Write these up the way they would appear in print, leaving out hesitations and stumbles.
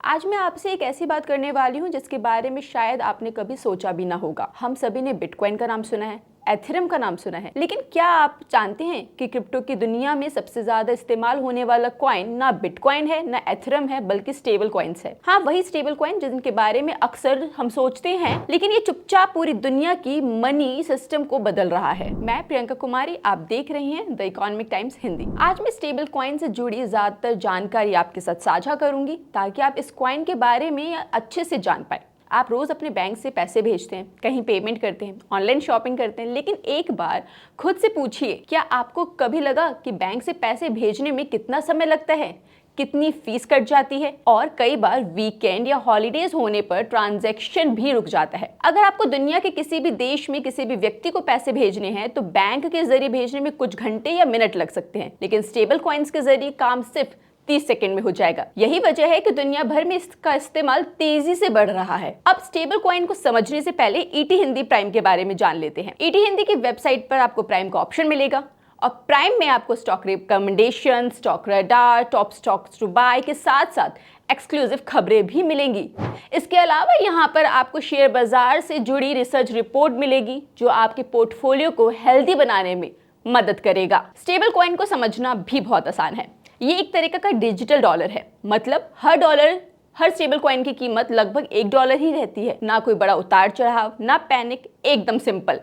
आज मैं आपसे एक ऐसी बात करने वाली हूँ जिसके बारे में शायद आपने कभी सोचा भी ना होगा। हम सभी ने बिटकॉइन का नाम सुना है, एथेरियम का नाम सुना है, लेकिन क्या आप जानते हैं कि क्रिप्टो की दुनिया में सबसे ज्यादा इस्तेमाल होने वाला कॉइन ना बिटकॉइन है ना एथेरियम है बल्कि स्टेबल कॉइन्स है। हाँ, वही स्टेबल कॉइन जिनके बारे में अक्सर हम सोचते हैं, लेकिन ये चुपचाप पूरी दुनिया की मनी सिस्टम को बदल रहा है। मैं प्रियंका कुमारी, आप देख रही हैं द इकोनॉमिक टाइम्स हिंदी। आज मैं स्टेबल कॉइन से जुड़ी ज्यादातर जानकारी आपके साथ साझा करूंगी ताकि आप इस कॉइन के बारे में अच्छे से जान पाए। आप रोज अपने बैंक से पैसे भेजते हैं, कहीं पेमेंट करते हैं, ऑनलाइन शॉपिंग करते हैं, लेकिन एक बार खुद से पूछिए, क्या आपको कभी लगा कि बैंक से पैसे भेजने में कितना समय लगता है, कितनी फीस कट जाती है और कई बार वीकेंड या हॉलीडेज होने पर ट्रांजैक्शन भी रुक जाता है। अगर आपको दुनिया के किसी भी देश में किसी भी व्यक्ति को पैसे भेजने हैं तो बैंक के जरिए भेजने में कुछ घंटे या मिनट लग सकते हैं, लेकिन स्टेबल कॉइन्स के जरिए काम सिर्फ 30 सेकंड में हो जाएगा। यही वजह है कि दुनिया भर में इसका इस्तेमाल तेजी से बढ़ रहा है। अब स्टेबल कॉइन को समझने से पहले ईटी हिंदी प्राइम के बारे में जान लेते हैं। ईटी हिंदी की वेबसाइट पर आपको प्राइम का ऑप्शन मिलेगा और प्राइम में आपको stock recommendation, stock radar, top stocks to buy के साथ साथ एक्सक्लूसिव खबरें भी मिलेंगी। इसके अलावा यहाँ पर आपको शेयर बाजार से जुड़ी रिसर्च रिपोर्ट मिलेगी जो आपके पोर्टफोलियो को हेल्दी बनाने में मदद करेगा। स्टेबल कॉइन को समझना भी बहुत आसान है। ये एक तरीका का डिजिटल डॉलर है, मतलब हर स्टेबल कॉइन की कीमत लगभग $1 ही रहती है। ना कोई बड़ा उतार चढ़ाव, ना पैनिक, एकदम सिंपल।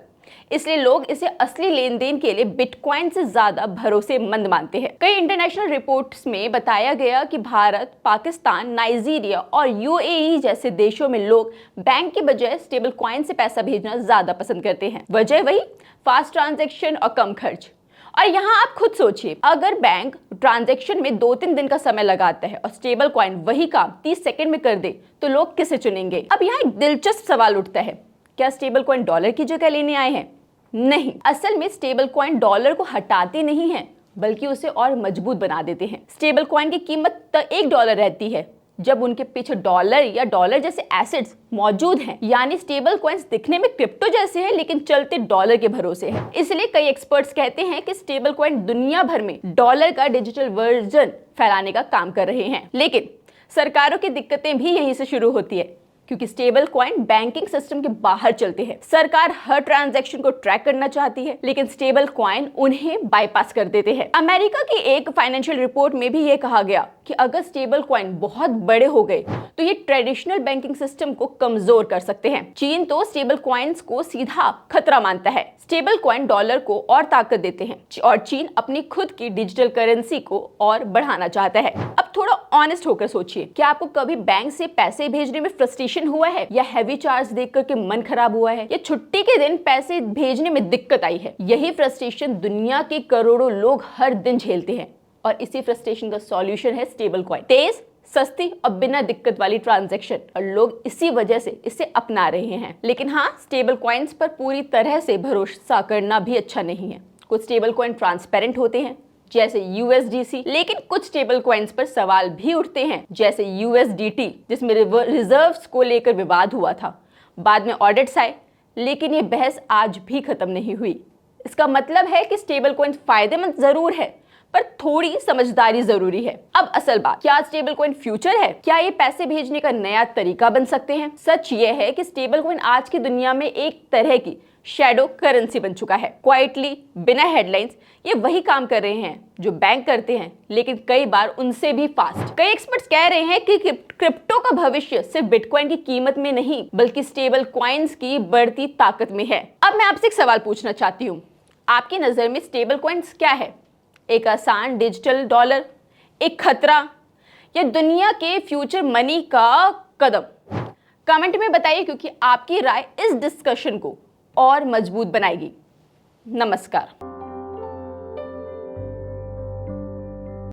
इसलिए लोग इसे असली लेन देन के लिए बिटकॉइन से ज्यादा भरोसेमंद मानते हैं। कई इंटरनेशनल रिपोर्ट्स में बताया गया कि भारत, पाकिस्तान, नाइजीरिया और यूएई जैसे देशों में लोग बैंक के बजाय स्टेबल कॉइन से पैसा भेजना ज्यादा पसंद करते हैं। वजह वही, फास्ट ट्रांजैक्शन और कम खर्च। और यहाँ आप खुद सोचिए, अगर बैंक ट्रांजैक्शन में 2-3 दिन का समय लगाता है और स्टेबल कॉइन वही काम 30 सेकंड में कर दे तो लोग किसे चुनेंगे? अब यहाँ एक दिलचस्प सवाल उठता है, क्या स्टेबल कॉइन डॉलर की जगह लेने आए हैं? नहीं, असल में स्टेबल कॉइन डॉलर को हटाते नहीं है बल्कि उसे और मजबूत बना देते हैं। स्टेबल कॉइन की कीमत $1 रहती है जब उनके पीछे डॉलर या डॉलर जैसे एसेट्स मौजूद हैं। यानी स्टेबल कॉइन्स दिखने में क्रिप्टो जैसे हैं लेकिन चलते डॉलर के भरोसे हैं। इसलिए कई एक्सपर्ट्स कहते हैं कि स्टेबल कॉइन दुनिया भर में डॉलर का डिजिटल वर्जन फैलाने का काम कर रहे हैं। लेकिन सरकारों की दिक्कतें भी यहीं से शुरू होती है, क्योंकि स्टेबल कॉइन बैंकिंग सिस्टम के बाहर चलते हैं। सरकार हर ट्रांजैक्शन को ट्रैक करना चाहती है, लेकिन स्टेबल कॉइन उन्हें बाईपास कर देते हैं। अमेरिका की एक फाइनेंशियल रिपोर्ट में भी ये कहा गया कि अगर स्टेबल कॉइन बहुत बड़े हो गए तो ये ट्रेडिशनल बैंकिंग सिस्टम को कमजोर कर सकते हैं। चीन तो स्टेबल कॉइन्स को सीधा खतरा मानता है। स्टेबल कॉइन डॉलर को और ताकत देते हैं और चीन अपनी खुद की डिजिटल करेंसी को और बढ़ाना चाहता है। अब थोड़ा ऑनेस्ट होकर सोचिए, क्या आपको कभी बैंक से पैसे भेजने में फ्रस्ट्रेशन हुआ है, या हैवी चार्ज देख करके मन खराब हुआ है, या छुट्टी के दिन पैसे भेजने में दिक्कत आई है? यही फ्रस्ट्रेशन दुनिया के करोड़ों लोग हर दिन झेलते हैं और इसी फ्रस्ट्रेशन का सॉल्यूशन है स्टेबल कॉइन। तेज, सस्ती और बिना दिक्कत वाली ट्रांजैक्शन, और लोग इसी वजह से इसे अपना रहे हैं। लेकिन हाँ, स्टेबल कॉइन्स पर पूरी तरह से भरोसा करना भी अच्छा नहीं है। कुछ स्टेबल कॉइन ट्रांसपेरेंट होते हैं जैसे USDC, लेकिन कुछ स्टेबल कॉइन्स पर सवाल भी उठते हैं जैसे USDT, जिसमें रिजर्व्स को लेकर विवाद हुआ था। बाद में ऑडिट्स आए, लेकिन ये बहस आज भी खत्म नहीं हुई। इसका मतलब है कि स्टेबल कॉइन फायदेमंद जरूर है, पर थोड़ी समझदारी जरूरी है। अब असल बात, क्या स्टेबल कॉइन फ्यूचर है? क्या ये पैसे भेजने का नया तरीका बन सकते हैं? सच ये है कि स्टेबल कॉइन आज की दुनिया में एक तरह की शैडो करेंसी बन चुका है। क्वाइटली, बिना हेडलाइंस, ये वही काम कर रहे हैं जो बैंक करते हैं, लेकिन कई बार उनसे भी फास्ट। कई एक्सपर्ट्स कह रहे हैं कि क्रिप्टो का भविष्य सिर्फ बिटकॉइन की कीमत में नहीं बल्कि स्टेबल कॉइन्स की बढ़ती ताकत में है। अब मैं आपसे एक सवाल पूछना चाहती हूँ, आपकी नजर में स्टेबल कॉइन्स क्या है? एक आसान डिजिटल डॉलर, एक खतरा, या दुनिया के फ्यूचर मनी का कदम? कमेंट में बताइए, क्योंकि आपकी राय इस डिस्कशन को और मजबूत बनाएगी। नमस्कार।